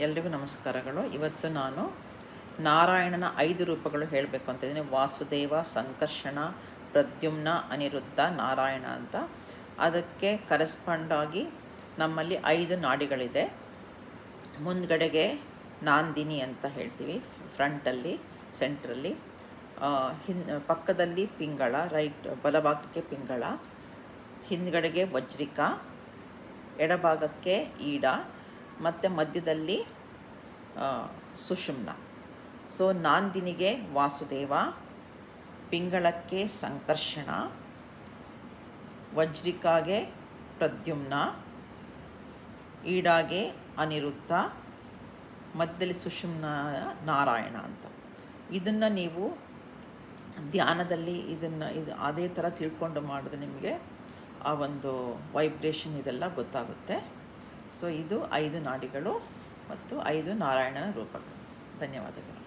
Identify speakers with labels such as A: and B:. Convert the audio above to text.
A: ಎಲ್ರಿಗೂ ನಮಸ್ಕಾರಗಳು. ಇವತ್ತು ನಾನು ನಾರಾಯಣನ 5 ರೂಪಗಳು ಹೇಳಬೇಕು ಅಂತ ಇದ್ದೀನಿ. ವಾಸುದೇವ, ಸಂಕರ್ಷಣ, ಪ್ರದ್ಯುಮ್ನ, ಅನಿರುದ್ಧ, ನಾರಾಯಣ ಅಂತ. ಅದಕ್ಕೆ ಕರೆಸ್ಪಾಂಡಾಗಿ ನಮ್ಮಲ್ಲಿ 5 ನಾಡಿಗಳಿದೆ. ಮುಂದ್ಗಡೆಗೆ ನಾಂದಿನಿ ಅಂತ ಹೇಳ್ತೀವಿ, ಫ್ರಂಟಲ್ಲಿ, ಸೆಂಟ್ರಲ್ಲಿ. ಪಕ್ಕದಲ್ಲಿ ಪಿಂಗಳ, ಬಲಭಾಗಕ್ಕೆ ಪಿಂಗಳ, ಹಿಂದ್ಗಡೆಗೆ ವಜ್ರಿಕ, ಎಡಭಾಗಕ್ಕೆ ಈಡ, ಮತ್ತು ಮಧ್ಯದಲ್ಲಿ ಸುಷುಮ್ನ. ಸೊ ನಾಂದಿನಿಗೆ ವಾಸುದೇವ, ಪಿಂಗಳಕ್ಕೆ ಸಂಕರ್ಷಣ, ವಜ್ರಿಕಾಗೆ ಪ್ರದ್ಯುಮ್ನ, ಈಡಾಗೆ ಅನಿರುದ್ಧ, ಮಧ್ಯದಲ್ಲಿ ಸುಷುಮ್ನ ನಾರಾಯಣ ಅಂತ. ಇದನ್ನು ನೀವು ಧ್ಯಾನದಲ್ಲಿ ಇದು ಅದೇ ಥರ ತಿಳ್ಕೊಂಡು ಮಾಡಿದ್ರೆ ನಿಮಗೆ ಆ ಒಂದು ವೈಬ್ರೇಷನ್ ಇದೆಲ್ಲ ಗೊತ್ತಾಗುತ್ತೆ. ಸೊ ಇದು 5 ನಾಡಿಗಳು ಮತ್ತು 5 ನಾರಾಯಣನ ರೂಪಗಳು. ಧನ್ಯವಾದಗಳು.